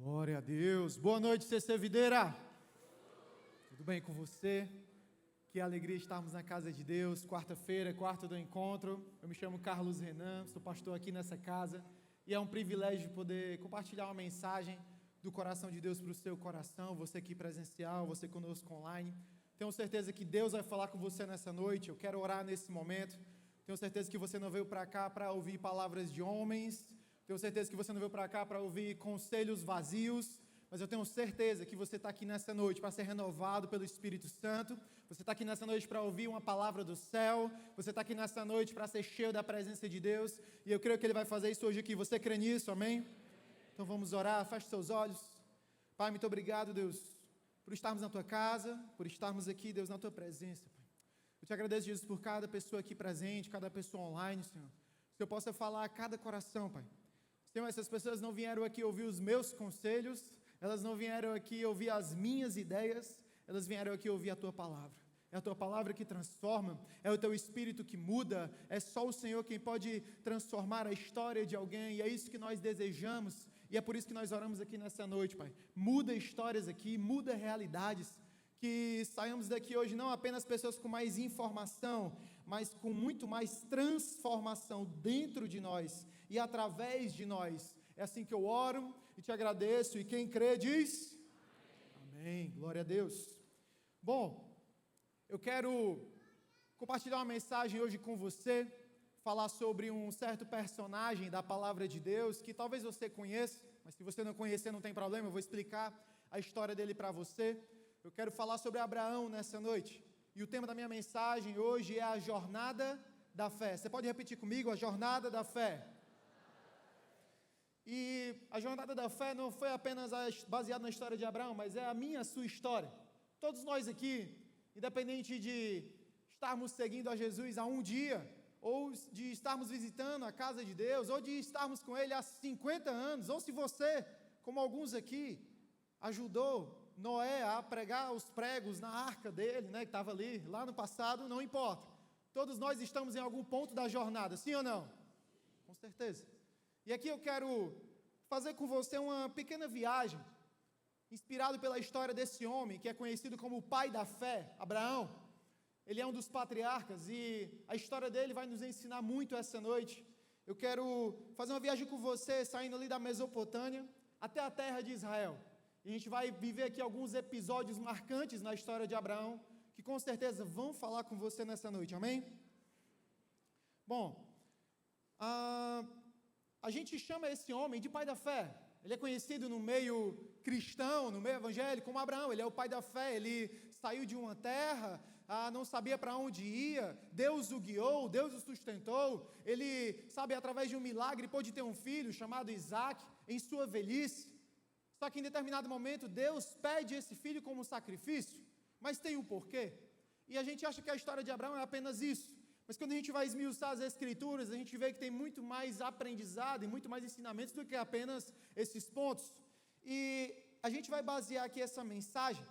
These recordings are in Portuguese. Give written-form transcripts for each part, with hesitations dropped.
Glória a Deus. Boa noite, CC Videira. Tudo bem com você? Que alegria estarmos na casa de Deus. Quarta-feira, quarto do encontro. Eu me chamo Carlos Renan, sou pastor aqui nessa casa. E é um privilégio poder compartilhar uma mensagem do coração de Deus para o seu coração. Você aqui presencial, você conosco online. Tenho certeza que Deus vai falar com você nessa noite. Eu quero orar nesse momento. Tenho certeza que você não veio para cá para ouvir palavras de homens. Tenho certeza que você não veio para cá para ouvir conselhos vazios, mas eu tenho certeza que você está aqui nessa noite para ser renovado pelo Espírito Santo. Você está aqui nessa noite para ouvir uma palavra do céu. Você está aqui nessa noite para ser cheio da presença de Deus. E eu creio que Ele vai fazer isso hoje aqui. Você crê nisso, amém? Então vamos orar, feche seus olhos. Pai, muito obrigado, Deus, por estarmos na Tua casa, por estarmos aqui, Deus, na Tua presença, Pai. Eu te agradeço, Jesus, por cada pessoa aqui presente, cada pessoa online, Senhor. Que eu possa falar a cada coração, Pai. Senhor, essas pessoas não vieram aqui ouvir os meus conselhos, elas não vieram aqui ouvir as minhas ideias, elas vieram aqui ouvir a Tua palavra. É a Tua palavra que transforma, é o Teu Espírito que muda, é só o Senhor quem pode transformar a história de alguém, e é isso que nós desejamos, e é por isso que nós oramos aqui nessa noite, Pai. Muda histórias aqui, muda realidades, que saiamos daqui hoje não apenas pessoas com mais informação, mas com muito mais transformação dentro de nós e através de nós. É assim que eu oro e te agradeço, e quem crê diz amém. Glória a Deus. Bom, eu quero compartilhar uma mensagem hoje com você, falar sobre um certo personagem da palavra de Deus, que talvez você conheça, mas se você não conhecer não tem problema, eu vou explicar a história dele para você. Eu quero falar sobre Abraão nessa noite, e o tema da minha mensagem hoje é a jornada da fé. Você pode repetir comigo? A jornada da fé. E a jornada da fé não foi apenas baseada na história de Abraão, mas é a minha, a sua história. Todos nós aqui, independente de estarmos seguindo a Jesus há um dia, ou de estarmos visitando a casa de Deus, ou de estarmos com Ele há 50 anos, ou se você, como alguns aqui, ajudou Noé a pregar os pregos na arca dele, né, que estava ali, lá no passado, não importa. Todos nós estamos em algum ponto da jornada, sim ou não? Com certeza. E aqui eu quero fazer com você uma pequena viagem, inspirado pela história desse homem, que é conhecido como o pai da fé, Abraão. Ele é um dos patriarcas e a história dele vai nos ensinar muito essa noite. Eu quero fazer uma viagem com você, saindo ali da Mesopotâmia até a terra de Israel. E a gente vai viver aqui alguns episódios marcantes na história de Abraão, que com certeza vão falar com você nessa noite, amém? Bom, a gente chama esse homem de pai da fé. Ele é conhecido no meio cristão, no meio evangélico, como Abraão. Ele é o pai da fé. Ele saiu de uma terra, não sabia para onde ia. Deus o guiou, Deus o sustentou. Ele, através de um milagre, pôde ter um filho chamado Isaac em sua velhice. Só que em determinado momento, Deus pede esse filho como sacrifício. Mas tem um porquê. E a gente acha que a história de Abraão é apenas isso. Mas quando a gente vai esmiuçar as Escrituras, a gente vê que tem muito mais aprendizado e muito mais ensinamentos do que apenas esses pontos. E a gente vai basear aqui essa mensagem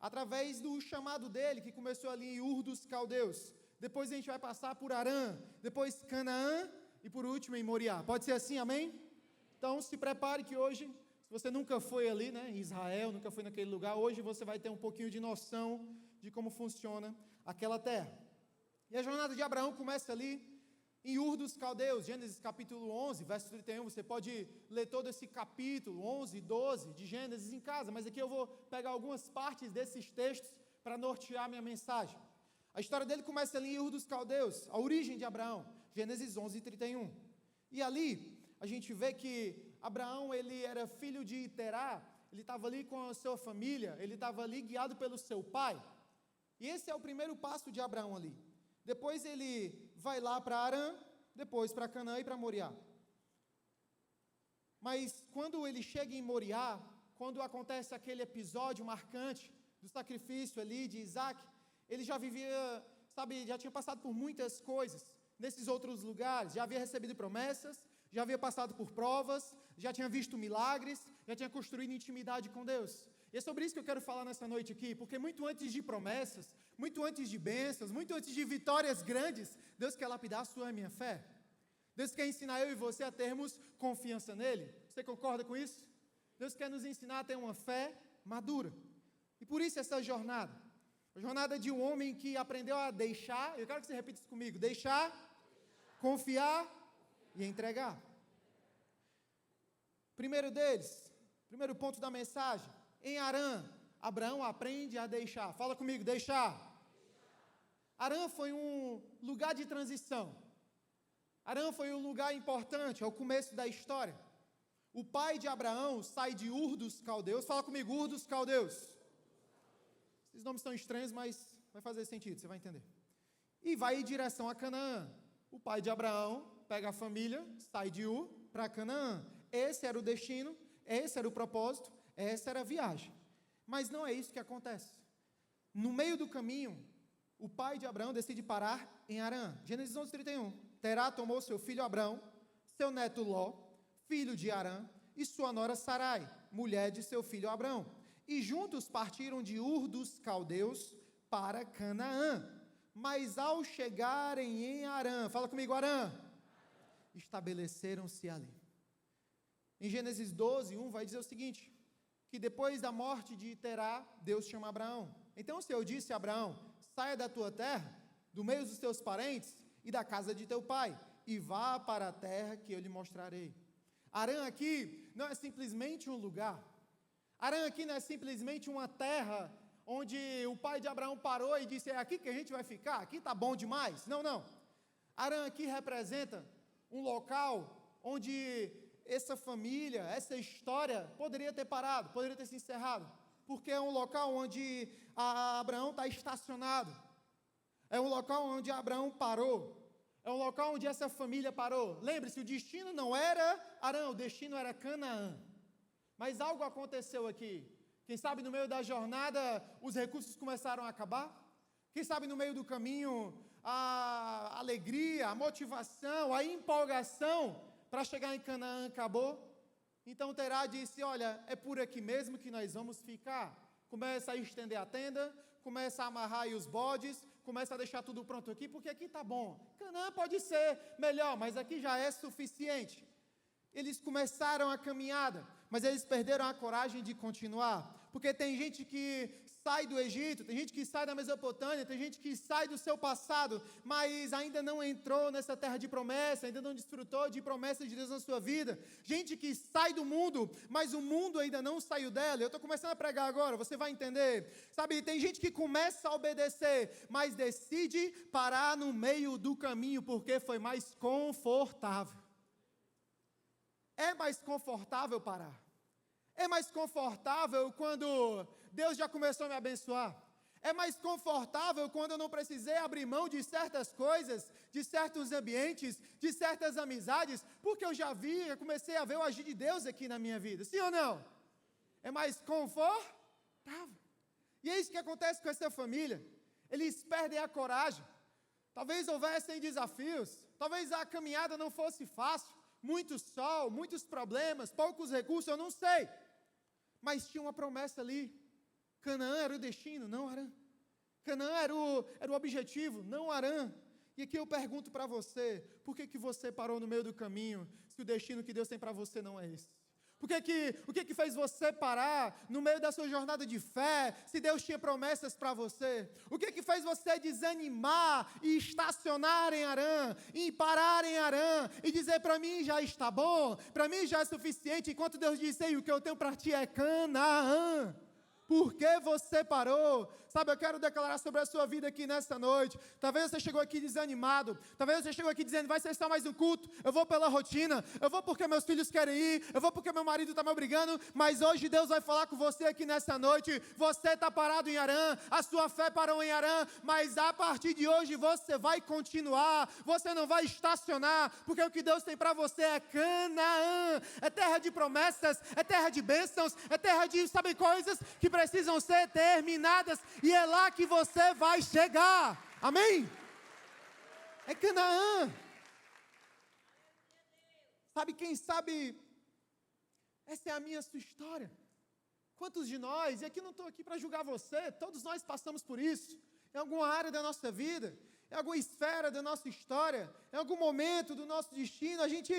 através do chamado dele, que começou ali em Ur dos Caldeus. Depois a gente vai passar por Harã, depois Canaã e por último em Moriá. Pode ser assim, amém? Então se prepare que hoje, se você nunca foi ali, né, em Israel, nunca foi naquele lugar, hoje você vai ter um pouquinho de noção de como funciona aquela terra. E a jornada de Abraão começa ali em Ur dos Caldeus, Gênesis capítulo 11, verso 31, você pode ler todo esse capítulo, 11 e 12 de Gênesis em casa, mas aqui eu vou pegar algumas partes desses textos para nortear minha mensagem. A história dele começa ali em Ur dos Caldeus, a origem de Abraão, Gênesis 11 e 31. E ali a gente vê que Abraão, ele era filho de Terá, ele estava ali com a sua família, ele estava ali guiado pelo seu pai. E esse é o primeiro passo de Abraão ali. Depois ele vai lá para Harã, depois para Canaã e para Moriá. Mas quando ele chega em Moriá, quando acontece aquele episódio marcante do sacrifício ali de Isaac, ele já vivia, já tinha passado por muitas coisas nesses outros lugares, já havia recebido promessas, já havia passado por provas, já tinha visto milagres, já tinha construído intimidade com Deus. E é sobre isso que eu quero falar nessa noite aqui, porque muito antes de promessas, muito antes de bênçãos, muito antes de vitórias grandes, Deus quer lapidar a sua e a minha fé. Deus quer ensinar eu e você a termos confiança nele. Você concorda com isso? Deus quer nos ensinar a ter uma fé madura. E por isso essa jornada. A jornada de um homem que aprendeu a deixar, eu quero que você repita isso comigo, deixar, confiar e entregar. Primeiro deles, primeiro ponto da mensagem, em Harã, Abraão aprende a deixar. Fala comigo, deixar. Harã foi um lugar de transição. Harã foi um lugar importante, é o começo da história. O pai de Abraão sai de Ur dos Caldeus. Fala comigo, Ur dos Caldeus. Esses nomes são estranhos, mas vai fazer sentido, você vai entender. E vai em direção a Canaã. O pai de Abraão pega a família, sai de Ur para Canaã. Esse era o destino, esse era o propósito, essa era a viagem. Mas não é isso que acontece. No meio do caminho, o pai de Abraão decide parar em Harã. Gênesis 11:31. Terá tomou seu filho Abrão, seu neto Ló, filho de Harã, e sua nora Sarai, mulher de seu filho Abrão. E juntos partiram de Ur dos Caldeus para Canaã. Mas ao chegarem em Harã, fala comigo, Harã, estabeleceram-se ali. Em Gênesis 12:1 vai dizer o seguinte, que depois da morte de Terá, Deus chama Abraão. Então o Senhor disse a Abraão, saia da tua terra, do meio dos teus parentes e da casa de teu pai, e vá para a terra que eu lhe mostrarei. Harã aqui não é simplesmente um lugar. Harã aqui não é simplesmente uma terra onde o pai de Abraão parou e disse, é aqui que a gente vai ficar, aqui está bom demais. Não, não. Harã aqui representa um local onde essa família, essa história poderia ter parado, poderia ter se encerrado, porque é um local onde Abraão está estacionado, é um local onde Abraão parou, é um local onde essa família parou. Lembre-se, o destino não era Harã, o destino era Canaã, mas algo aconteceu aqui. Quem sabe no meio da jornada os recursos começaram a acabar, quem sabe no meio do caminho a alegria, a motivação, a empolgação para chegar em Canaã acabou. Então Terá disse, olha, é por aqui mesmo que nós vamos ficar. Começa a estender a tenda, começa a amarrar aí os bodes, começa a deixar tudo pronto aqui, porque aqui está bom. Canaã pode ser melhor, mas aqui já é suficiente. Eles começaram a caminhada, mas eles perderam a coragem de continuar, porque tem gente que sai do Egito, tem gente que sai da Mesopotâmia, tem gente que sai do seu passado, mas ainda não entrou nessa terra de promessa, ainda não desfrutou de promessas de Deus na sua vida. Gente que sai do mundo, mas o mundo ainda não saiu dela. Eu estou começando a pregar agora, você vai entender. Sabe, tem gente que começa a obedecer, mas decide parar no meio do caminho, porque foi mais confortável. É mais confortável parar. É mais confortável quando Deus já começou a me abençoar. É mais confortável quando eu não precisei abrir mão de certas coisas, de certos ambientes, de certas amizades, porque eu já vi, eu comecei a ver o agir de Deus aqui na minha vida. Sim ou não? É mais confortável. E é isso que acontece com essa família. Eles perdem a coragem. Talvez houvessem desafios, talvez a caminhada não fosse fácil, muito sol, muitos problemas, poucos recursos, eu não sei. Mas tinha uma promessa ali. Canaã era o destino, não Harã. Canaã era o objetivo, não Harã. E aqui eu pergunto para você, por que você parou no meio do caminho, se o destino que Deus tem para você não é esse? O que fez você parar no meio da sua jornada de fé, se Deus tinha promessas para você? O que fez você desanimar e estacionar em Harã, e parar em Harã, e dizer, para mim já está bom, para mim já é suficiente, enquanto Deus disse, ei, o que eu tenho para ti é Canaã. Por que você parou? Sabe, eu quero declarar sobre a sua vida aqui nessa noite. Talvez você chegou aqui desanimado. Talvez você chegou aqui dizendo, vai ser só mais um culto. Eu vou pela rotina. Eu vou porque meus filhos querem ir. Eu vou porque meu marido está me obrigando. Mas hoje Deus vai falar com você aqui nessa noite. Você está parado em Harã. A sua fé parou em Harã. Mas a partir de hoje você vai continuar. Você não vai estacionar. Porque o que Deus tem para você é Canaã. É terra de promessas. É terra de bênçãos. É terra de, sabe, coisas que precisam ser terminadas. E é lá que você vai chegar. Amém? É Canaã. Sabe, quem sabe, essa é a minha, sua história. Quantos de nós, e aqui não estou aqui para julgar você, todos nós passamos por isso, em alguma área da nossa vida, em alguma esfera da nossa história, em algum momento do nosso destino, a gente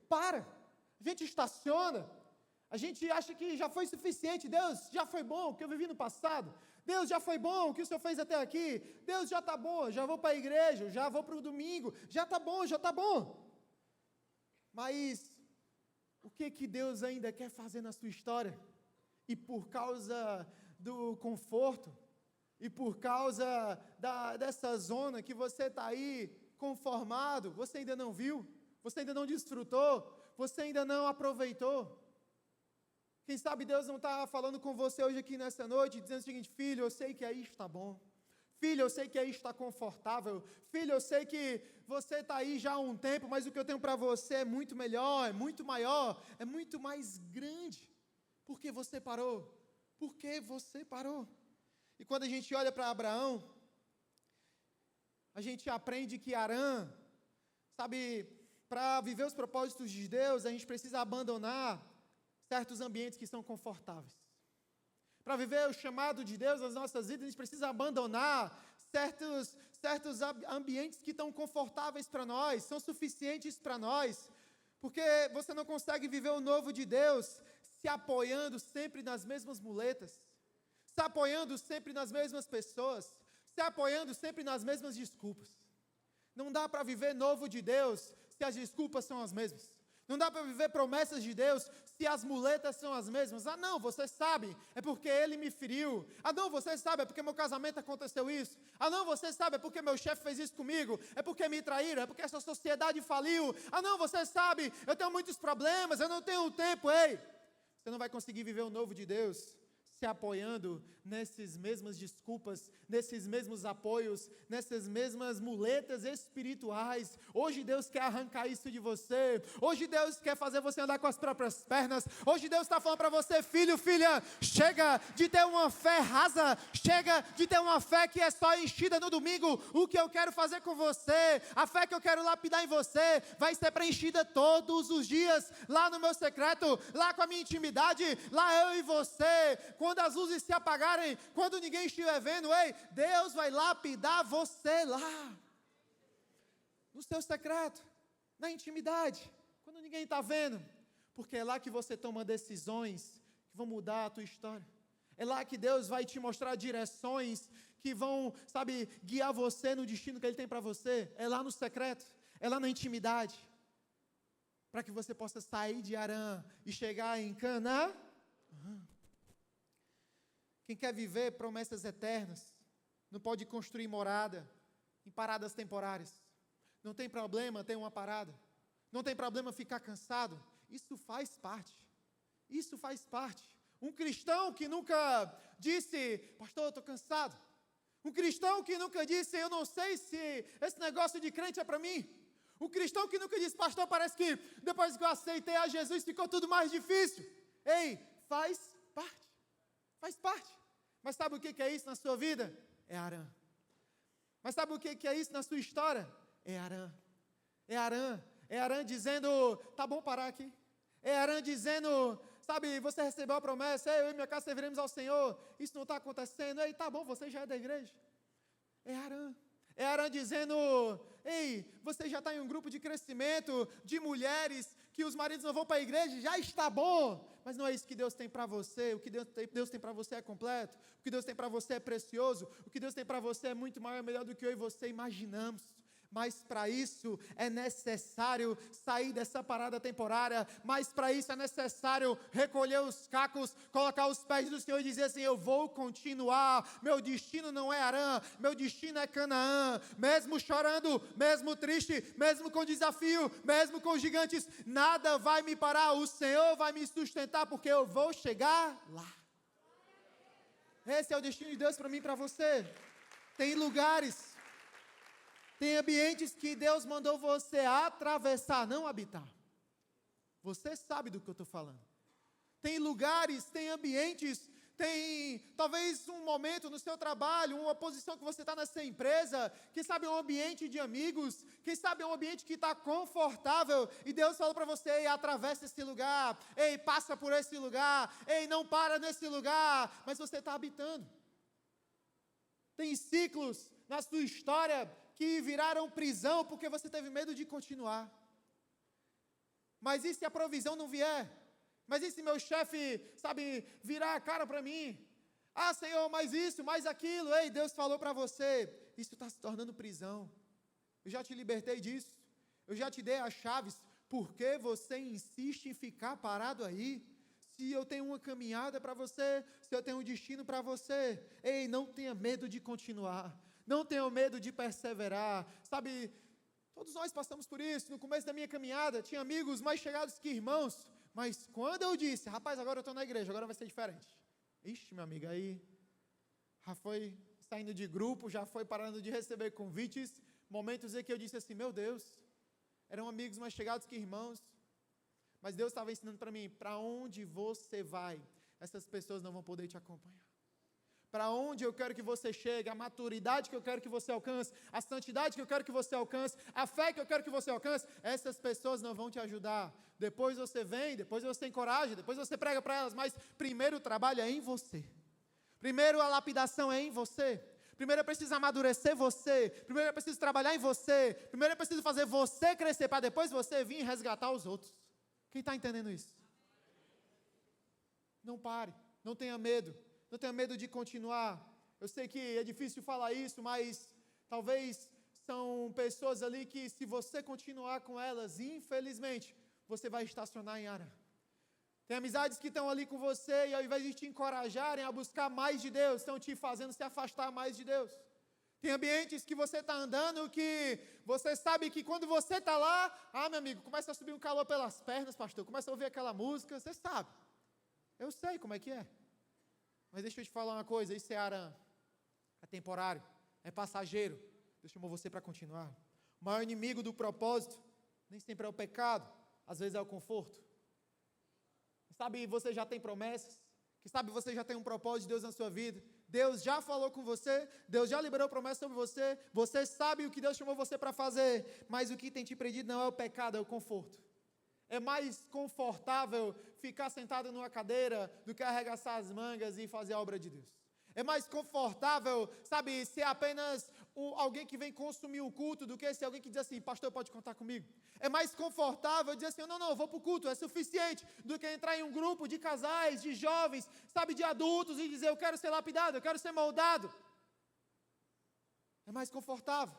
para, a gente estaciona, A gente acha que já foi suficiente. Deus, já foi bom o que eu vivi no passado. Deus, já foi bom o que o Senhor fez até aqui. Deus, já está bom, já vou para a igreja, já vou para o domingo. Já está bom, já está bom. Mas o que Deus ainda quer fazer na sua história? E por causa do conforto, e por causa dessa zona que você está aí conformado, você ainda não viu, você ainda não desfrutou, você ainda não aproveitou. Quem sabe Deus não está falando com você hoje aqui nessa noite, dizendo o seguinte: filho, eu sei que aí está bom. Filho, eu sei que aí está confortável. Filho, eu sei que você está aí já há um tempo, mas o que eu tenho para você é muito melhor, é muito maior, é muito mais grande. Por que você parou? Por que você parou? E quando a gente olha para Abraão, a gente aprende que Harã, sabe, para viver os propósitos de Deus, a gente precisa abandonar certos ambientes que são confortáveis. Para viver o chamado de Deus nas nossas vidas, a gente precisa abandonar certos ambientes que estão confortáveis para nós, são suficientes para nós, porque você não consegue viver o novo de Deus se apoiando sempre nas mesmas muletas, se apoiando sempre nas mesmas pessoas, se apoiando sempre nas mesmas desculpas. Não dá para viver novo de Deus se as desculpas são as mesmas. Não dá para viver promessas de Deus se as muletas são as mesmas. Ah, não, você sabe, é porque ele me feriu. Ah, não, você sabe, é porque meu casamento aconteceu isso. Ah, não, você sabe, é porque meu chefe fez isso comigo. É porque me traíram, é porque essa sociedade faliu. Ah, não, você sabe, eu tenho muitos problemas, eu não tenho tempo. Ei, você não vai conseguir viver o novo de Deus se apoiando nessas mesmas desculpas, nesses mesmos apoios, nessas mesmas muletas espirituais. Hoje Deus quer arrancar isso de você. Hoje Deus quer fazer você andar com as próprias pernas. Hoje Deus está falando para você: filho, filha, chega de ter uma fé rasa, chega de ter uma fé que é só enchida no domingo. O que eu quero fazer com você, a fé que eu quero lapidar em você, vai ser preenchida todos os dias, lá no meu secreto, lá com a minha intimidade, lá eu e você. Quando as luzes se apagarem, quando ninguém estiver vendo, ei, Deus vai lapidar você lá, no seu secreto, na intimidade, quando ninguém está vendo, porque é lá que você toma decisões que vão mudar a tua história. É lá que Deus vai te mostrar direções que vão, sabe, guiar você no destino que Ele tem para você. É lá no secreto, é lá na intimidade, para que você possa sair de Harã e chegar em Canaã. Quem quer viver promessas eternas, não pode construir morada em paradas temporárias. Não tem problema ter uma parada. Não tem problema ficar cansado. Isso faz parte. Isso faz parte. Um cristão que nunca disse: pastor, eu estou cansado. Um cristão que nunca disse: eu não sei se esse negócio de crente é para mim. Um cristão que nunca disse: pastor, parece que depois que eu aceitei a Jesus ficou tudo mais difícil. Ei, faz parte. Faz parte. Mas sabe o que é isso na sua vida? É Harã. Mas sabe o que é isso na sua história? É Harã. É Harã. É Harã dizendo: tá bom parar aqui. É Harã dizendo: sabe, você recebeu a promessa, eu e minha casa serviremos ao Senhor, isso não está acontecendo. Ei, tá bom, você já é da igreja. É Harã. É Harã dizendo: ei, você já está em um grupo de crescimento, de mulheres, que os maridos não vão para a igreja, já está bom. Mas não é isso que Deus tem para você. O que Deus tem para você é completo. O que Deus tem para você é precioso. O que Deus tem para você é muito maior e melhor do que eu e você imaginamos. Mas para isso é necessário sair dessa parada temporária, mas para isso é necessário recolher os cacos, colocar os pés do Senhor e dizer assim: eu vou continuar, meu destino não é Harã, meu destino é Canaã, mesmo chorando, mesmo triste, mesmo com desafio, mesmo com gigantes, nada vai me parar, o Senhor vai me sustentar, porque eu vou chegar lá. Esse é o destino de Deus para mim e para você. Tem lugares, tem ambientes que Deus mandou você atravessar, não habitar. Você sabe do que eu estou falando. Tem lugares, tem ambientes, tem talvez um momento no seu trabalho, uma posição que você está nessa empresa, quem sabe um ambiente de amigos, quem sabe um ambiente que está confortável, e Deus falou para você: ei, atravessa esse lugar, ei, passa por esse lugar, ei, não para nesse lugar, mas você está habitando. Tem ciclos na sua história que viraram prisão porque você teve medo de continuar. Mas e se a provisão não vier? Mas e se meu chefe, sabe, virar a cara para mim? Ah, Senhor, mais isso, mais aquilo. Ei, Deus falou para você, isso está se tornando prisão. Eu já te libertei disso. Eu já te dei as chaves. Por que você insiste em ficar parado aí? Se eu tenho uma caminhada para você, se eu tenho um destino para você. Ei, não tenha medo de continuar. Não tenha medo de perseverar. Sabe, todos nós passamos por isso. No começo da minha caminhada, tinha amigos mais chegados que irmãos. Mas quando eu disse, rapaz, agora eu estou na igreja, agora vai ser diferente. Ixi, meu amigo, aí já foi saindo de grupo, já foi parando de receber convites. Momentos em que eu disse assim, meu Deus, eram amigos mais chegados que irmãos. Mas Deus estava ensinando para mim, para onde você vai, essas pessoas não vão poder te acompanhar. Para onde eu quero que você chegue, a maturidade que eu quero que você alcance, a santidade que eu quero que você alcance, a fé que eu quero que você alcance, essas pessoas não vão te ajudar. Depois você vem, depois você encoraja, depois você prega para elas, mas primeiro o trabalho é em você. Primeiro a lapidação é em você. Primeiro é preciso amadurecer você. Primeiro é preciso trabalhar em você. Primeiro é preciso fazer você crescer, para depois você vir resgatar os outros. Quem está entendendo isso? Não pare, não tenha medo. Não tenha medo de continuar. Eu sei que é difícil falar isso, mas talvez são pessoas ali que, se você continuar com elas, infelizmente, você vai estacionar em Arã. Tem amizades que estão ali com você e ao invés de te encorajarem a buscar mais de Deus, estão te fazendo se afastar mais de Deus. Tem ambientes que você está andando que você sabe que quando você está lá, meu amigo, começa a subir um calor pelas pernas, pastor, começa a ouvir aquela música, você sabe. Eu sei como é que é. Mas deixa eu te falar uma coisa, isso é Arã. É temporário, é passageiro. Deus chamou você para continuar. O maior inimigo do propósito nem sempre é o pecado, às vezes é o conforto. Sabe, você já tem promessas, que sabe, você já tem um propósito de Deus na sua vida, Deus já falou com você, Deus já liberou promessa sobre você, você sabe o que Deus chamou você para fazer, mas o que tem te impedido não é o pecado, é o conforto. É mais confortável ficar sentado numa cadeira do que arregaçar as mangas e fazer a obra de Deus. É mais confortável, sabe, ser apenas alguém que vem consumir o culto do que ser alguém que diz assim, pastor, pode contar comigo. É mais confortável dizer assim, não, eu vou para o culto, é suficiente, do que entrar em um grupo de casais, de jovens, sabe, de adultos e dizer, eu quero ser lapidado, eu quero ser moldado. É mais confortável.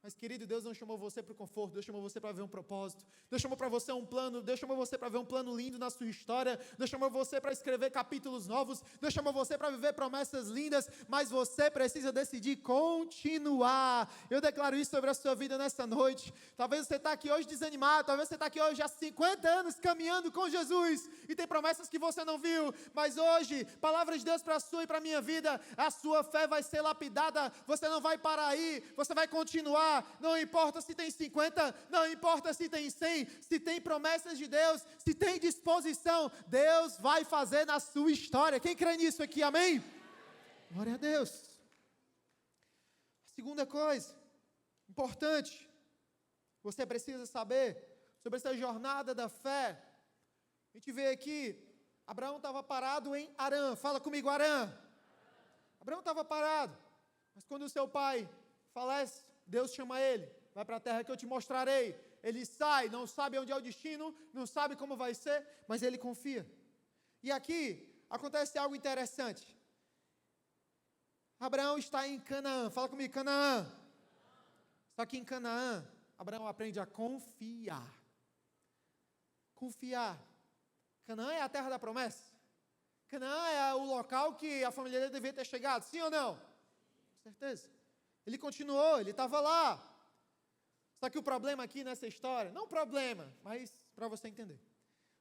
Mas, querido, Deus não chamou você para o conforto, Deus chamou você para ver um propósito, Deus chamou para você um plano, Deus chamou você para ver um plano lindo na sua história, Deus chamou você para escrever capítulos novos, Deus chamou você para viver promessas lindas, mas você precisa decidir continuar. Eu declaro isso sobre a sua vida nessa noite. Talvez você está aqui hoje desanimado, talvez você está aqui hoje há 50 anos caminhando com Jesus, e tem promessas que você não viu, mas hoje, palavra de Deus para a sua e para a minha vida, a sua fé vai ser lapidada, você não vai parar aí, você vai continuar. Não importa se tem 50, não importa se tem 100, se tem promessas de Deus, se tem disposição, Deus vai fazer na sua história. Quem crê nisso aqui, amém? Glória a Deus. A segunda coisa, importante, você precisa saber sobre essa jornada da fé. A gente vê aqui, Abraão estava parado em Arã, fala comigo, Arã. Abraão estava parado, mas quando o seu pai falece, Deus chama ele, vai para a terra que eu te mostrarei. Ele sai, não sabe onde é o destino, não sabe como vai ser, mas ele confia. E aqui acontece algo interessante. Abraão está em Canaã, fala comigo, Canaã. Só que em Canaã, Abraão aprende a confiar. Confiar. Canaã é a terra da promessa. Canaã é o local que a família dele devia ter chegado, sim ou não? Com certeza. Ele continuou, ele estava lá. Só que o problema aqui nessa história, não problema, mas para você entender.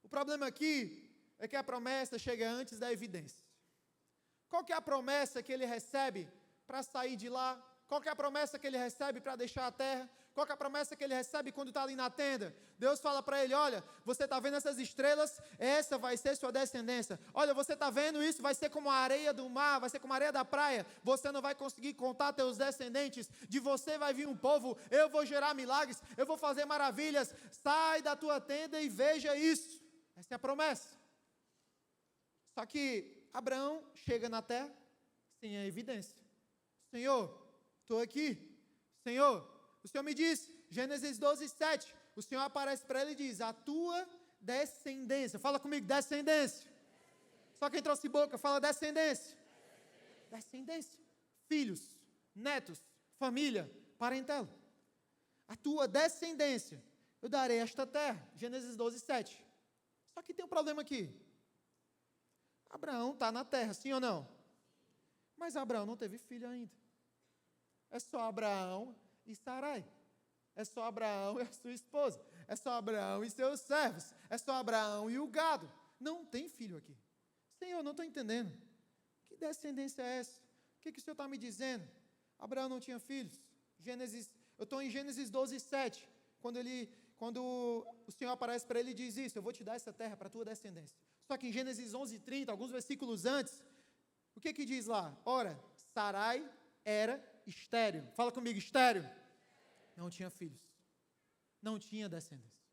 O problema aqui é que a promessa chega antes da evidência. Qual que é a promessa que ele recebe para sair de lá? Qual que é a promessa que ele recebe para deixar a terra? Qual que é a promessa que ele recebe quando está ali na tenda? Deus fala para ele, olha, você está vendo essas estrelas? Essa vai ser sua descendência. Olha, você está vendo isso? Vai ser como a areia do mar, vai ser como a areia da praia. Você não vai conseguir contar teus descendentes. De você vai vir um povo, eu vou gerar milagres, eu vou fazer maravilhas. Sai da tua tenda e veja isso. Essa é a promessa. Só que Abraão chega na terra sem a evidência. Senhor, estou aqui. Senhor, o Senhor me disse, Gênesis 12, 7, o Senhor aparece para ele e diz, a tua descendência. Fala comigo, descendência. Só quem trouxe boca, fala descendência. Descendência. Filhos, netos, família, parentela. A tua descendência, eu darei esta terra. Gênesis 12, 7. Só que tem um problema aqui. Abraão está na terra, sim ou não? Mas Abraão não teve filho ainda. É só Abraão e Sarai. É só Abraão e a sua esposa. É só Abraão e seus servos. É só Abraão e o gado. Não tem filho aqui. Senhor, não estou entendendo. Que descendência é essa? O que o Senhor está me dizendo? Abraão não tinha filhos. Eu estou em Gênesis 12, 7. Quando o Senhor aparece para ele e diz isso, eu vou te dar essa terra para a tua descendência. Só que em Gênesis 11, 30, alguns versículos antes, o que diz lá? Ora, Sarai era estéril. Fala comigo, estéril. Não tinha filhos. Não tinha descendência.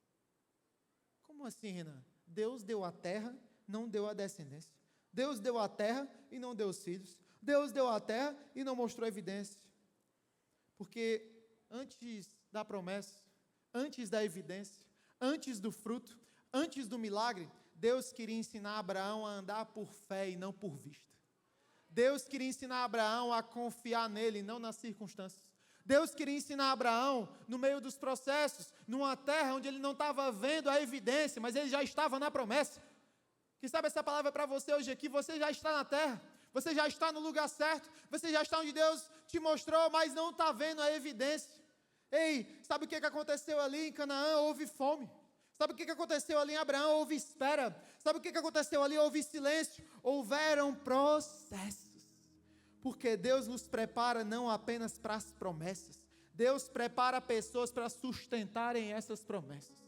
Como assim, Renan? Deus deu a terra, não deu a descendência. Deus deu a terra e não deu os filhos. Deus deu a terra e não mostrou evidência. Porque antes da promessa, antes da evidência, antes do fruto, antes do milagre, Deus queria ensinar Abraão a andar por fé e não por vista. Deus queria ensinar Abraão a confiar nele, não nas circunstâncias. Deus queria ensinar Abraão, no meio dos processos, numa terra onde ele não estava vendo a evidência, mas ele já estava na promessa. Quem sabe essa palavra é para você hoje aqui, você já está na terra, você já está no lugar certo, você já está onde Deus te mostrou, mas não está vendo a evidência. Ei, sabe o que aconteceu ali em Canaã? Houve fome. Sabe o que aconteceu ali em Abraão? Houve espera. Sabe o que aconteceu ali? Houve silêncio. Houveram processos. Porque Deus nos prepara não apenas para as promessas. Deus prepara pessoas para sustentarem essas promessas.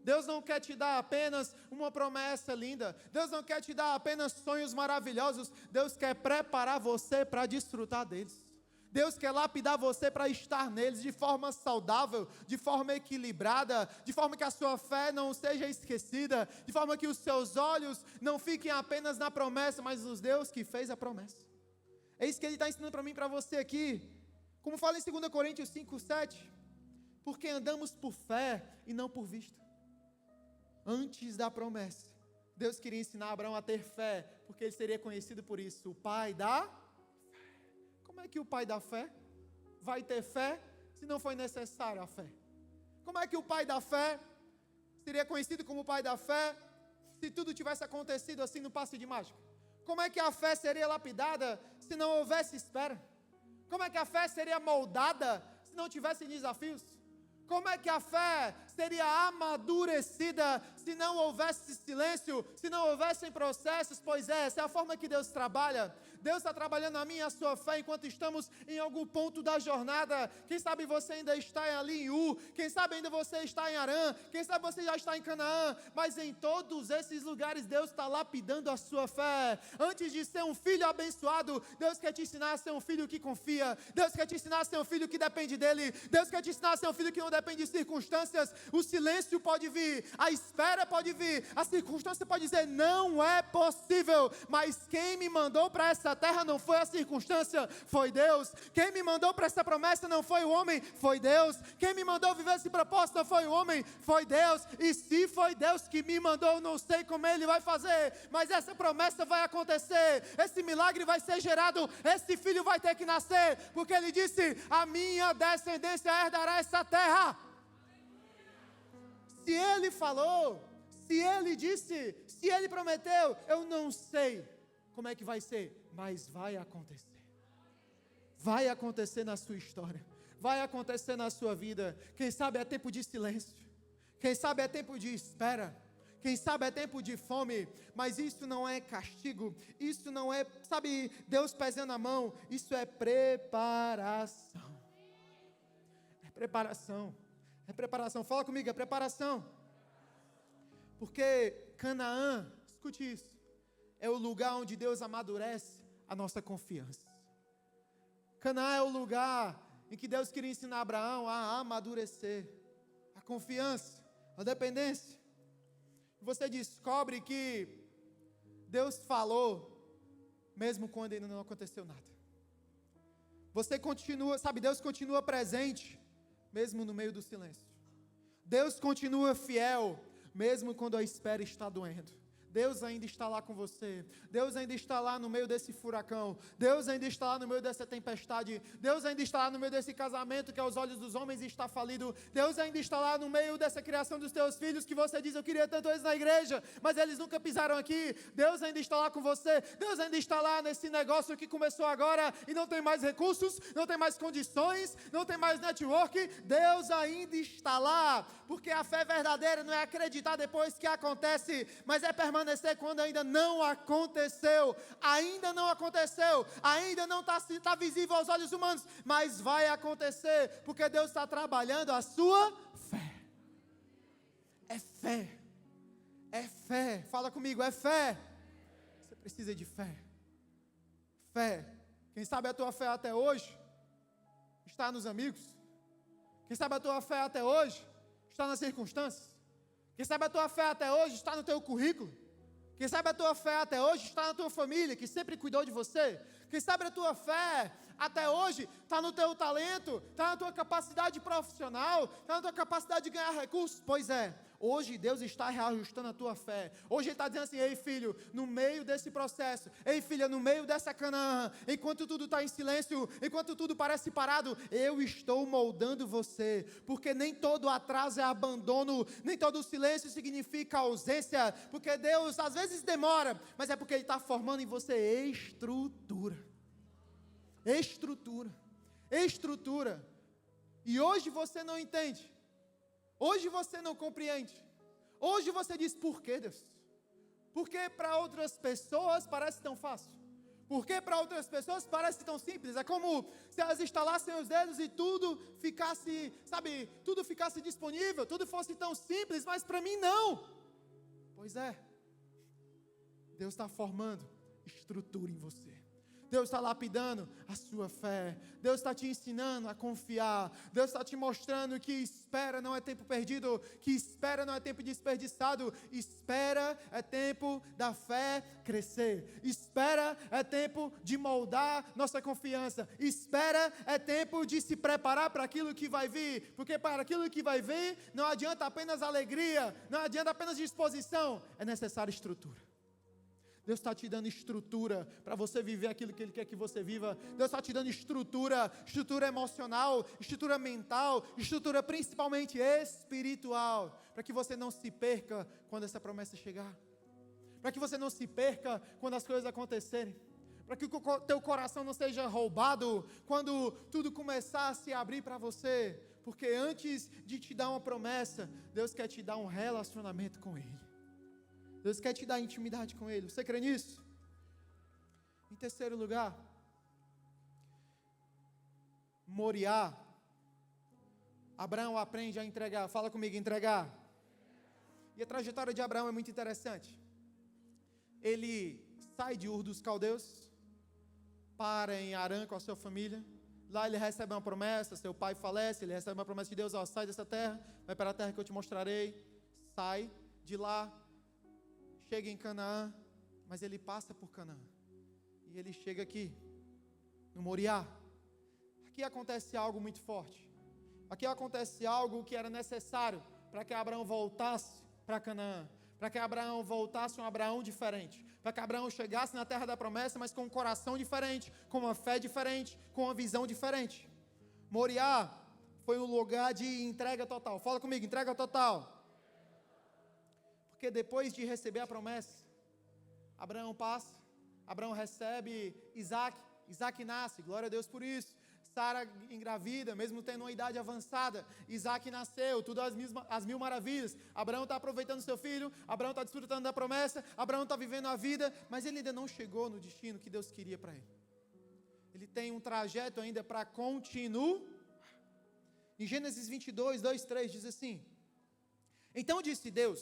Deus não quer te dar apenas uma promessa linda. Deus não quer te dar apenas sonhos maravilhosos. Deus quer preparar você para desfrutar deles. Deus quer lapidar você para estar neles de forma saudável, de forma equilibrada, de forma que a sua fé não seja esquecida, de forma que os seus olhos não fiquem apenas na promessa, mas nos Deus que fez a promessa. É isso que Ele está ensinando para mim e para você aqui. Como fala em 2 Coríntios 5, 7. Porque andamos por fé e não por vista. Antes da promessa, Deus queria ensinar Abraão a ter fé, porque ele seria conhecido por isso, o pai da fé. Como é que o pai da fé vai ter fé se não foi necessário a fé? Como é que o pai da fé seria conhecido como o pai da fé se tudo tivesse acontecido assim no passe de mágica? Como é que a fé seria lapidada se não houvesse espera? Como é que a fé seria moldada se não tivesse desafios? Como é que a fé seria amadurecida se não houvesse silêncio, se não houvessem processos? Pois é, essa é a forma que Deus trabalha. Deus está trabalhando a minha e a sua fé enquanto estamos em algum ponto da jornada. Quem sabe você ainda está ali em U, quem sabe ainda você está em Arã, quem sabe você já está em Canaã, mas em todos esses lugares Deus está lapidando a sua fé. Antes de ser um filho abençoado, Deus quer te ensinar a ser um filho que confia, Deus quer te ensinar a ser um filho que depende dEle, Deus quer te ensinar a ser um filho que não depende de circunstâncias. O silêncio pode vir, a espera pode vir, a circunstância pode dizer, não é possível, mas quem me mandou para essa terra não foi a circunstância, foi Deus. Quem me mandou para essa promessa não foi o homem, foi Deus. Quem me mandou viver esse propósito não foi o homem, foi Deus. E se foi Deus que me mandou, não sei como Ele vai fazer, mas essa promessa vai acontecer, esse milagre vai ser gerado, esse filho vai ter que nascer, porque Ele disse, a minha descendência herdará essa terra. Se Ele falou, se Ele disse, se Ele prometeu, eu não sei como é que vai ser, mas vai acontecer. Vai acontecer na sua história, vai acontecer na sua vida. Quem sabe é tempo de silêncio, quem sabe é tempo de espera, quem sabe é tempo de fome, mas isso não é castigo, isso não é, sabe, Deus pesando a mão, isso é preparação. É preparação, é preparação, fala comigo, é preparação. Porque Canaã, escute isso, é o lugar onde Deus amadurece a nossa confiança. Canaã é o lugar em que Deus queria ensinar Abraão a amadurecer a confiança, a dependência. Você descobre que Deus falou, mesmo quando ainda não aconteceu nada. Você continua, sabe, Deus continua presente, mesmo no meio do silêncio. Deus continua fiel, mesmo quando a espera está doendo. Deus ainda está lá com você. Deus ainda está lá no meio desse furacão. Deus ainda está lá no meio dessa tempestade. Deus ainda está lá no meio desse casamento que aos olhos dos homens está falido. Deus ainda está lá no meio dessa criação dos teus filhos que você diz, eu queria tanto eles na igreja, mas eles nunca pisaram aqui. Deus ainda está lá com você. Deus ainda está lá nesse negócio que começou agora e não tem mais recursos, não tem mais condições, não tem mais network. Deus ainda está lá, porque a fé verdadeira não é acreditar depois que acontece, mas é permanecer quando ainda não aconteceu, ainda não está visível aos olhos humanos, mas vai acontecer, porque Deus está trabalhando a sua fé. É fé, fala comigo, é fé. Você precisa de fé. Quem sabe a tua fé até hoje está nos amigos, quem sabe a tua fé até hoje está nas circunstâncias, quem sabe a tua fé até hoje está no teu currículo, quem sabe a tua fé até hoje está na tua família, que sempre cuidou de você. Quem sabe a tua fé até hoje está no teu talento, está na tua capacidade profissional, está na tua capacidade de ganhar recursos. Pois é, hoje Deus está reajustando a tua fé. Hoje Ele está dizendo assim, ei filho, no meio desse processo, ei filha, no meio dessa Canaã, enquanto tudo está em silêncio, enquanto tudo parece parado, eu estou moldando você, porque nem todo atraso é abandono, nem todo silêncio significa ausência, porque Deus às vezes demora, mas é porque Ele está formando em você estrutura, e hoje você não entende, hoje você não compreende, hoje você diz, por que Deus? Porque para outras pessoas parece tão fácil, porque para outras pessoas parece tão simples, é como se elas instalassem os dedos e tudo ficasse, tudo ficasse disponível, tudo fosse tão simples, mas para mim não. Pois é, Deus está formando estrutura em você. Deus está lapidando a sua fé. Deus está te ensinando a confiar. Deus está te mostrando que espera não é tempo perdido, que espera não é tempo desperdiçado. Espera é tempo da fé crescer. Espera é tempo de moldar nossa confiança. Espera é tempo de se preparar para aquilo que vai vir, porque para aquilo que vai vir não adianta apenas alegria, não adianta apenas disposição, é necessária estrutura. Deus está te dando estrutura para você viver aquilo que Ele quer que você viva. Deus está te dando estrutura emocional, estrutura mental, estrutura principalmente espiritual, para que você não se perca quando essa promessa chegar, para que você não se perca quando as coisas acontecerem, para que o teu coração não seja roubado quando tudo começar a se abrir para você, porque antes de te dar uma promessa, Deus quer te dar um relacionamento com Ele. Deus quer te dar intimidade com Ele. Você crê nisso? Em terceiro lugar, Moriá. Abraão aprende a entregar. Fala comigo, entregar. E a trajetória de Abraão é muito interessante. Ele sai de Ur dos Caldeus, para em Harã com a sua família. Lá ele recebe uma promessa, seu pai falece, ele recebe uma promessa de Deus, sai dessa terra, vai para a terra que eu te mostrarei. Sai de lá, chega em Canaã, mas ele passa por Canaã, e ele chega aqui, no Moriá. Aqui acontece algo muito forte, aqui acontece algo que era necessário, para que Abraão voltasse para Canaã, para que Abraão voltasse um Abraão diferente, para que Abraão chegasse na terra da promessa, mas com um coração diferente, com uma fé diferente, com uma visão diferente. Moriá foi um lugar de entrega total. Fala comigo, entrega total. Porque depois de receber a promessa, Abraão passa, Abraão recebe Isaac, Isaac nasce, glória a Deus por isso. Sara engravida, mesmo tendo uma idade avançada, Isaac nasceu, tudo às mil maravilhas. Abraão está aproveitando seu filho, Abraão está desfrutando da promessa, Abraão está vivendo a vida, mas ele ainda não chegou no destino que Deus queria para ele. Ele tem um trajeto ainda para continuar. Em Gênesis 22, 2, 3 diz assim: então disse Deus,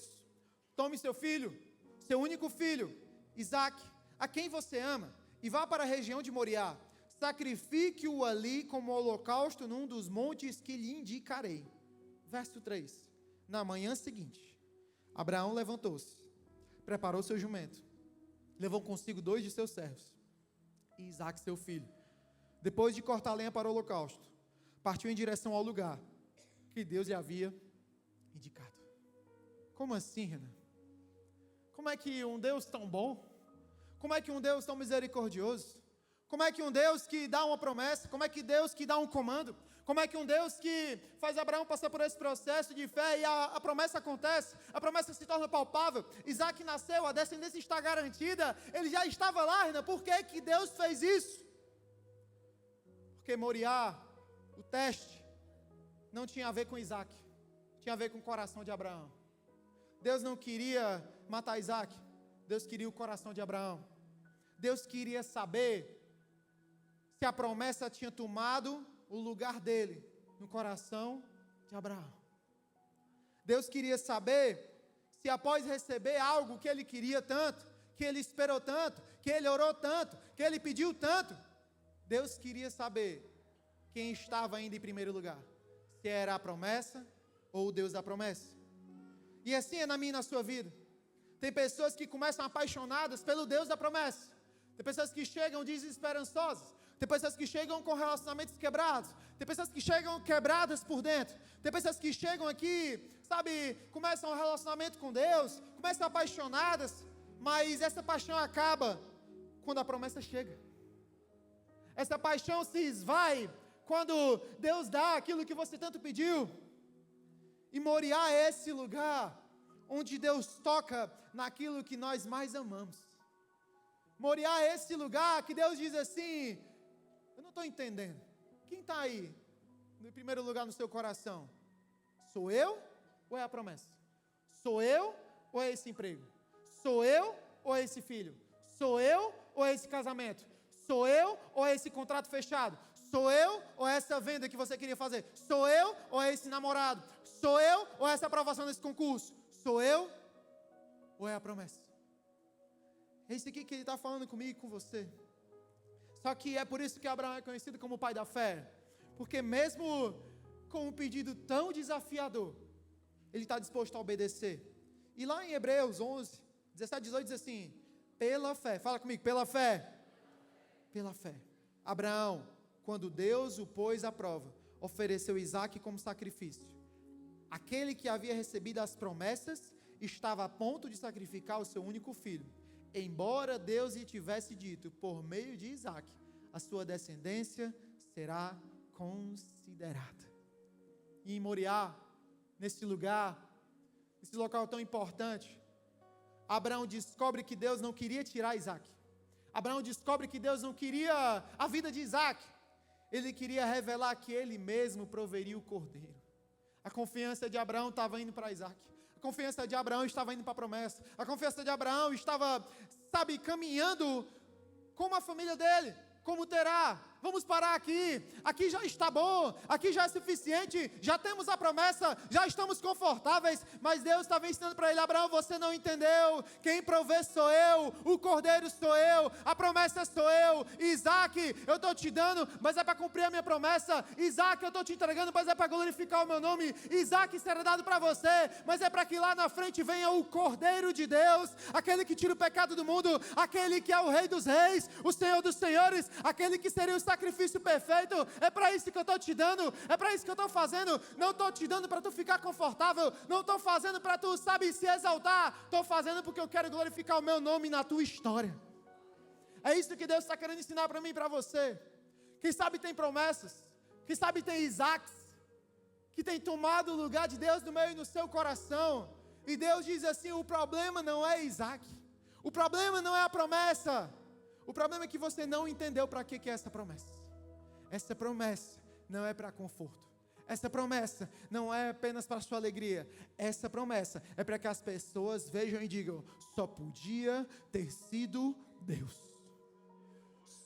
tome seu filho, seu único filho, Isaac, a quem você ama, e vá para a região de Moriá. Sacrifique-o ali como holocausto num dos montes que lhe indicarei. Verso 3. Na manhã seguinte, Abraão levantou-se, preparou seu jumento, levou consigo 2 de seus servos, e Isaac seu filho. Depois de cortar lenha para o holocausto, partiu em direção ao lugar que Deus lhe havia indicado. Como assim, Renan? Como é que um Deus tão bom? Como é que um Deus tão misericordioso? Como é que um Deus que dá uma promessa? Como é que Deus que dá um comando? Como é que um Deus que faz Abraão passar por esse processo de fé e a promessa acontece, a promessa se torna palpável, Isaac nasceu, a descendência está garantida, ele já estava lá, Renan, por que que Deus fez isso? Porque Moriá, o teste, não tinha a ver com Isaac, tinha a ver com o coração de Abraão. Deus não queria matar Isaac, Deus queria o coração de Abraão. Deus queria saber se a promessa tinha tomado o lugar dele no coração de Abraão. Deus queria saber se após receber algo que ele queria tanto, que ele esperou tanto, que ele orou tanto, que ele pediu tanto, Deus queria saber quem estava ainda em primeiro lugar, se era a promessa ou o Deus da promessa. E assim é na minha e na sua vida. Tem pessoas que começam apaixonadas pelo Deus da promessa. Tem pessoas que chegam desesperançosas. Tem pessoas que chegam com relacionamentos quebrados. Tem pessoas que chegam quebradas por dentro. Tem pessoas que chegam aqui, sabe, começam um relacionamento com Deus, começam apaixonadas, mas essa paixão acaba quando a promessa chega. Essa paixão se esvai quando Deus dá aquilo que você tanto pediu. E Moriá é esse lugar onde Deus toca naquilo que nós mais amamos. Moriá é esse lugar que Deus diz assim: eu não estou entendendo. Quem está aí, no primeiro lugar no seu coração? Sou eu ou é a promessa? Sou eu ou é esse emprego? Sou eu ou é esse filho? Sou eu ou é esse casamento? Sou eu ou é esse contrato fechado? Sou eu ou é essa venda que você queria fazer? Sou eu ou é esse namorado? Sou eu ou é essa aprovação desse concurso? Sou eu ou é a promessa? É isso aqui que ele está falando comigo e com você. Só que é por isso que Abraão é conhecido como o pai da fé. Porque mesmo com um pedido tão desafiador, ele está disposto a obedecer. E lá em Hebreus 11, 17, 18 diz assim: pela fé, fala comigo, pela fé. Pela fé. Abraão, quando Deus o pôs à prova, ofereceu Isaque como sacrifício. Aquele que havia recebido as promessas estava a ponto de sacrificar o seu único filho. Embora Deus lhe tivesse dito, por meio de Isaque, a sua descendência será considerada. E em Moriá, nesse lugar, esse local tão importante, Abraão descobre que Deus não queria tirar Isaque. Abraão descobre que Deus não queria a vida de Isaque. Ele queria revelar que ele mesmo proveria o cordeiro. A confiança de Abraão estava indo para Isaque. A confiança de Abraão estava indo para a promessa. A confiança de Abraão estava, sabe, caminhando como a família dele. Como terá? Vamos parar aqui. Aqui já está bom. Aqui já é suficiente. Já temos a promessa. Já estamos confortáveis. Mas Deus estava ensinando para ele: Abraão, você não entendeu. Quem provê sou eu. O cordeiro sou eu. A promessa sou eu. Isaque, eu estou te dando, mas é para cumprir a minha promessa. Isaque, eu estou te entregando, mas é para glorificar o meu nome. Isaque será dado para você, mas é para que lá na frente venha o cordeiro de Deus. Aquele que tira o pecado do mundo. Aquele que é o rei dos reis. O Senhor dos senhores. Aquele que seria o sacrifício perfeito. É para isso que eu estou te dando. É para isso que eu estou fazendo. Não estou te dando para tu ficar confortável. Não estou fazendo para tu, sabe, se exaltar. Estou fazendo porque eu quero glorificar o meu nome na tua história. É isso que Deus está querendo ensinar para mim e para você. Quem sabe tem promessas. Quem sabe tem Isaques, que tem tomado o lugar de Deus no meio e no seu coração. E Deus diz assim: o problema não é Isaque. O problema não é a promessa. O problema é que você não entendeu para que é essa promessa. Essa promessa não é para conforto. Essa promessa não é apenas para sua alegria. Essa promessa é para que as pessoas vejam e digam: só podia ter sido Deus.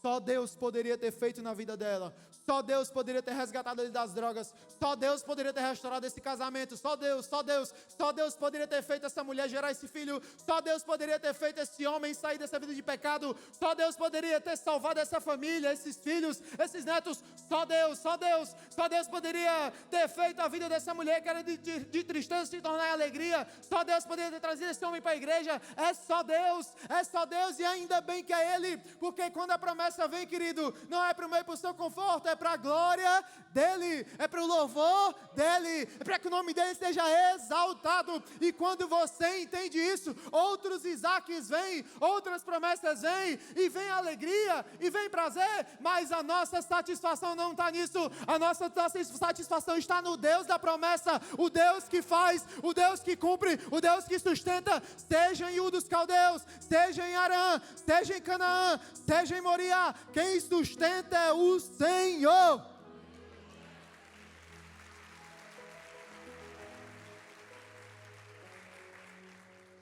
Só Deus poderia ter feito na vida dela. Só Deus poderia ter resgatado ele das drogas. Só Deus poderia ter restaurado esse casamento. Só Deus, só Deus. Só Deus poderia ter feito essa mulher gerar esse filho. Só Deus poderia ter feito esse homem sair dessa vida de pecado. Só Deus poderia ter salvado essa família, esses filhos, esses netos. Só Deus, só Deus. Só Deus poderia ter feito a vida dessa mulher que era de tristeza se tornar em alegria. Só Deus poderia ter trazido esse homem para a igreja. É só Deus. É só Deus, e ainda bem que é Ele. Porque quando a promessa promessa vem, querido, não é para o meu e para o seu conforto, é para a glória dEle, é para o louvor dEle, é para que o nome dEle seja exaltado. E quando você entende isso, outros Isaques vêm, outras promessas vêm, e vem alegria, e vem prazer, mas a nossa satisfação não está nisso. A nossa satisfação está no Deus da promessa, o Deus que faz, o Deus que cumpre, o Deus que sustenta, seja em Ur dos Caldeus, seja em Arã, seja em Canaã, seja em Moriá, quem sustenta é o Senhor.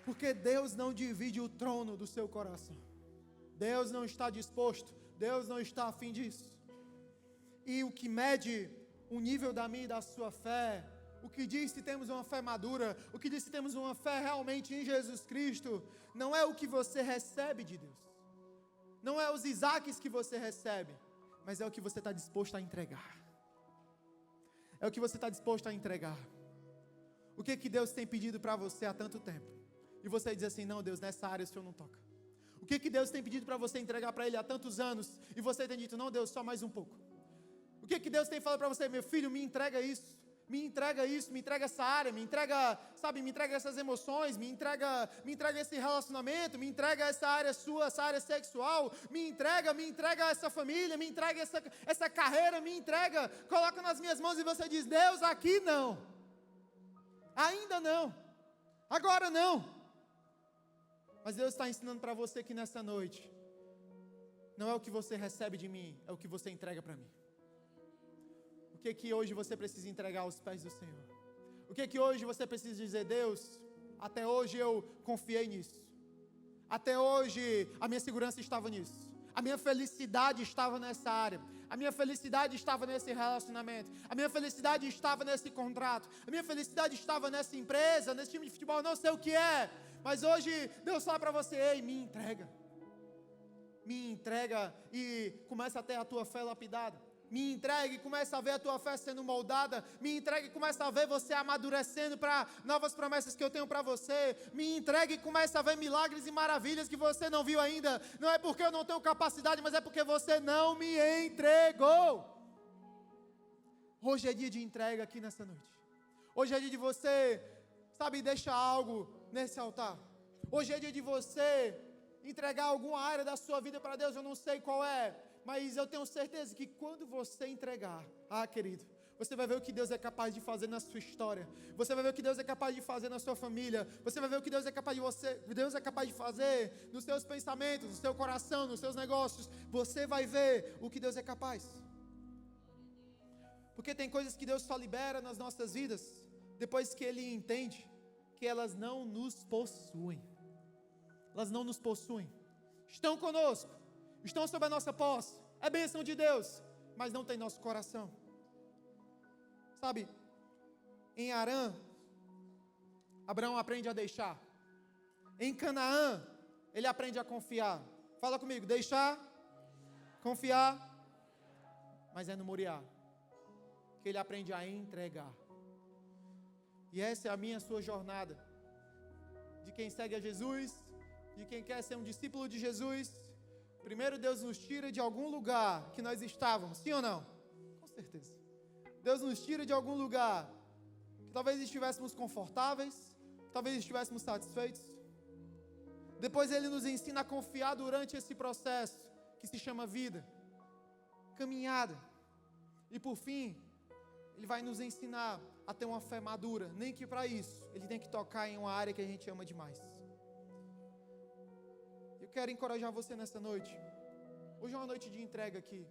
Porque Deus não divide o trono do seu coração. Deus não está disposto, Deus não está afim disso. E o que mede o nível da minha e da sua fé, o que diz se temos uma fé madura, o que diz se temos uma fé realmente em Jesus Cristo, não é o que você recebe de Deus, não é os Isaques que você recebe, mas é o que você está disposto a entregar. É o que você está disposto a entregar. O que Deus tem pedido para você há tanto tempo, e você diz assim: não, Deus, nessa área o Senhor não toca. O que Deus tem pedido para você entregar para Ele há tantos anos, e você tem dito: não, Deus, só mais um pouco. O que Deus tem falado para você: meu filho, me entrega isso, me entrega essa área, me entrega, sabe, me entrega essas emoções, me entrega esse relacionamento, me entrega essa área sua, essa área sexual, me entrega essa família, me entrega essa carreira, me entrega, coloca nas minhas mãos. E você diz: Deus, aqui não, ainda não, agora não. Mas Deus está ensinando para você que nessa noite, não é o que você recebe de mim, é o que você entrega para mim. O que hoje você precisa entregar aos pés do Senhor? O que hoje você precisa dizer: Deus, até hoje eu confiei nisso, até hoje a minha segurança estava nisso, a minha felicidade estava nessa área, a minha felicidade estava nesse relacionamento, a minha felicidade estava nesse contrato, a minha felicidade estava nessa empresa, nesse time de futebol, não sei o que é, mas hoje Deus fala para você: ei, me entrega e começa a ter a tua fé lapidada. Me entregue e começa a ver a tua fé sendo moldada. Me entregue e começa a ver você amadurecendo para novas promessas que eu tenho para você. Me entregue e começa a ver milagres e maravilhas que você não viu ainda. Não é porque eu não tenho capacidade, mas é porque você não me entregou. Hoje é dia de entrega aqui nessa noite. Hoje é dia de você, sabe, deixar algo nesse altar. Hoje é dia de você entregar alguma área da sua vida para Deus. Eu não sei qual é, mas eu tenho certeza que quando você entregar, querido, você vai ver o que Deus é capaz de fazer na sua história. Você vai ver o que Deus é capaz de fazer na sua família. Você vai ver o que Deus é capaz de fazer nos seus pensamentos, no seu coração, nos seus negócios. Você vai ver o que Deus é capaz. Porque tem coisas que Deus só libera nas nossas vidas depois que Ele entende que elas não nos possuem. Elas não nos possuem. Estão conosco, estão sob a nossa posse, é bênção de Deus, mas não tem nosso coração. Sabe, em Arã, Abraão aprende a deixar. Em Canaã, ele aprende a confiar. Fala comigo: deixar, confiar, mas é no Moriá que ele aprende a entregar. E essa é a minha e a sua jornada, de quem segue a Jesus, de quem quer ser um discípulo de Jesus. Primeiro Deus nos tira de algum lugar que nós estávamos, sim ou não? Com certeza. Deus nos tira de algum lugar que talvez estivéssemos confortáveis, talvez estivéssemos satisfeitos. Depois Ele nos ensina a confiar durante esse processo que se chama vida, caminhada. E por fim, Ele vai nos ensinar a ter uma fé madura, nem que para isso Ele tem que tocar em uma área que a gente ama demais. Eu quero encorajar você nessa noite. Hoje é uma noite de entrega aqui.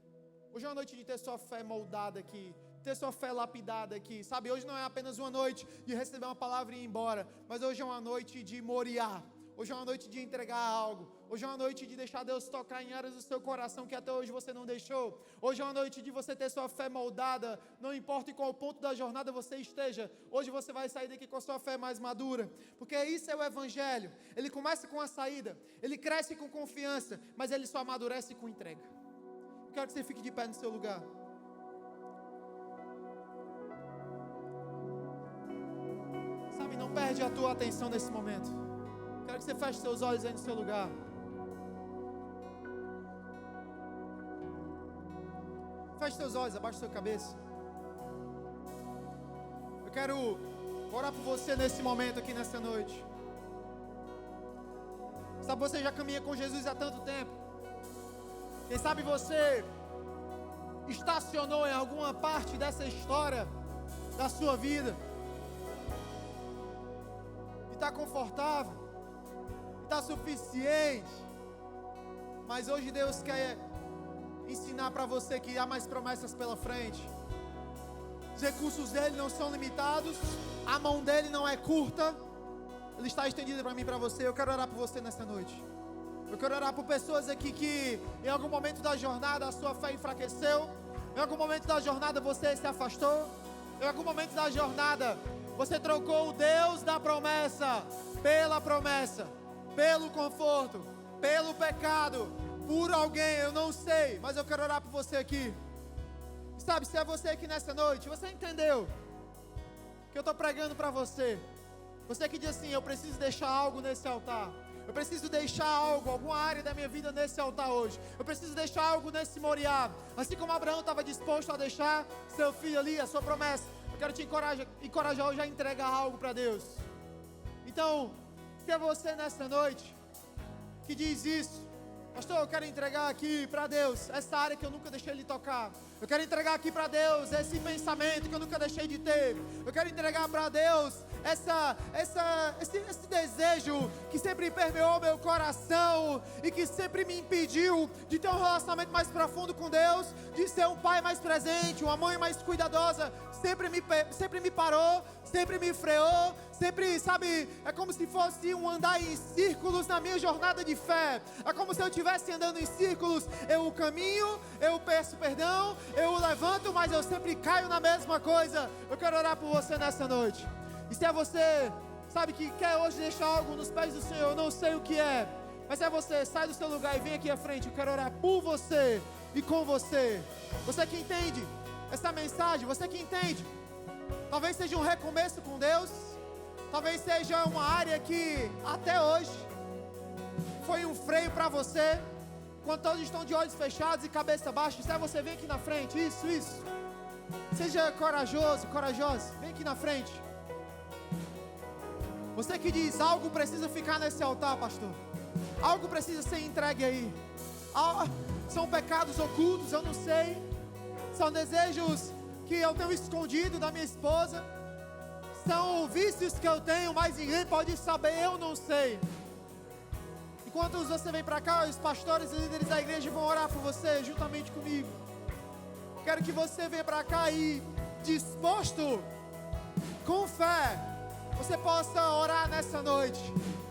Hoje é uma noite de ter sua fé moldada aqui, ter sua fé lapidada aqui, sabe? Hoje não é apenas uma noite de receber uma palavra e ir embora, mas hoje é uma noite de moriar. Hoje é uma noite de entregar algo. Hoje é uma noite de deixar Deus tocar em áreas do seu coração que até hoje você não deixou. Hoje é uma noite de você ter sua fé moldada. Não importa em qual ponto da jornada você esteja. Hoje você vai sair daqui com a sua fé mais madura. Porque isso é o Evangelho. Ele começa com a saída. Ele cresce com confiança. Mas ele só amadurece com entrega. Eu quero que você fique de pé no seu lugar. Sabe, não perde a tua atenção nesse momento. Quero que você feche seus olhos aí no seu lugar. Feche seus olhos, abaixe sua cabeça. Eu quero orar por você nesse momento aqui, nessa noite. Sabe, você já caminha com Jesus há tanto tempo. Quem sabe você estacionou em alguma parte dessa história da sua vida e está confortável, está suficiente, mas hoje Deus quer ensinar para você que há mais promessas pela frente. Os recursos dele não são limitados, a mão dele não é curta, ele está estendido para mim e para você. Eu quero orar por você nessa noite. Eu quero orar por pessoas aqui que em algum momento da jornada a sua fé enfraqueceu, em algum momento da jornada você se afastou, em algum momento da jornada você trocou o Deus da promessa pela promessa, pelo conforto, pelo pecado, por alguém, eu não sei, mas eu quero orar por você aqui. Sabe, se é você aqui nessa noite, você entendeu que eu estou pregando para você. Você que diz assim, eu preciso deixar algo nesse altar. Eu preciso deixar algo, alguma área da minha vida nesse altar hoje. Eu preciso deixar algo nesse Moriá. Assim como Abraão estava disposto a deixar seu filho ali, a sua promessa. Eu quero te encorajar hoje a entregar algo para Deus. Então, se é você nessa noite que diz isso, pastor, eu quero entregar aqui para Deus essa área que eu nunca deixei Ele tocar. Eu quero entregar aqui para Deus esse pensamento que eu nunca deixei de ter. Eu quero entregar para Deus esse desejo que sempre permeou meu coração e que sempre me impediu de ter um relacionamento mais profundo com Deus, de ser um pai mais presente, uma mãe mais cuidadosa. Sempre me parou, sempre me freou, sempre, sabe, é como se fosse um andar em círculos na minha jornada de fé. É como se eu estivesse andando em círculos. Eu caminho, eu peço perdão, eu levanto, mas eu sempre caio na mesma coisa. Eu quero orar por você nessa noite. E se é você, sabe, que quer hoje deixar algo nos pés do Senhor, eu não sei o que é, mas se é você, sai do seu lugar e vem aqui à frente. Eu quero orar por você e com você. Você que entende essa mensagem, você que entende, talvez seja um recomeço com Deus, talvez seja uma área que até hoje foi um freio para você, quando todos estão de olhos fechados e cabeça baixa. Se é você, vem aqui na frente. Isso. Seja corajoso, corajosa, vem aqui na frente. Você que diz, algo precisa ficar nesse altar, pastor. Algo precisa ser entregue aí. São pecados ocultos, eu não sei. São desejos que eu tenho escondido da minha esposa. São vícios que eu tenho, mas ninguém pode saber, eu não sei. Enquanto você vem para cá, os pastores e líderes da igreja vão orar por você, juntamente comigo. Quero que você venha para cá e, disposto, com fé, você possa orar nessa noite,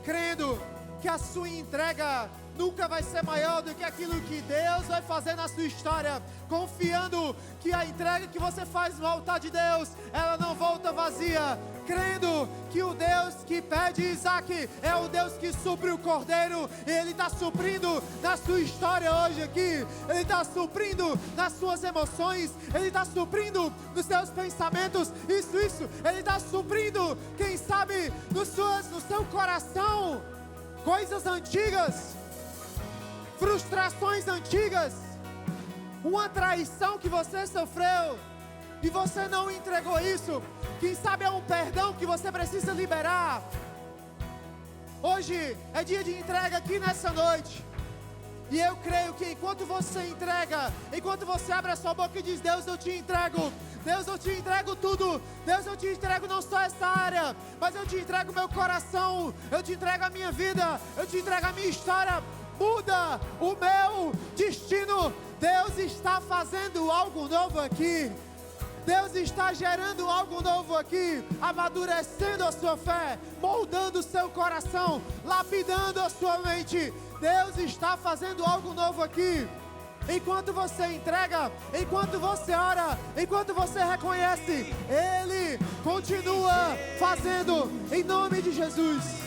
crendo que a sua entrega nunca vai ser maior do que aquilo que Deus vai fazer na sua história, confiando que a entrega que você faz no altar de Deus, ela não volta vazia, crendo que o Deus que pede Isaac é o Deus que supre o cordeiro, e Ele está suprindo na sua história hoje aqui, Ele está suprindo nas suas emoções, Ele está suprindo nos seus pensamentos, isso, Ele está suprindo, quem sabe, no seu coração, coisas antigas, frustrações antigas, uma traição que você sofreu e você não entregou isso. Quem sabe é um perdão que você precisa liberar. Hoje é dia de entrega aqui nessa noite. E eu creio que enquanto você entrega, enquanto você abre a sua boca e diz, Deus, eu te entrego. Deus, eu te entrego tudo. Deus, eu te entrego não só essa área, mas eu te entrego meu coração. Eu te entrego a minha vida. Eu te entrego a minha história. Muda o meu destino. Deus está fazendo algo novo aqui. Deus está gerando algo novo aqui, amadurecendo a sua fé, moldando o seu coração, lapidando a sua mente. Deus está fazendo algo novo aqui. Enquanto você entrega, enquanto você ora, enquanto você reconhece, Ele continua fazendo, em nome de Jesus.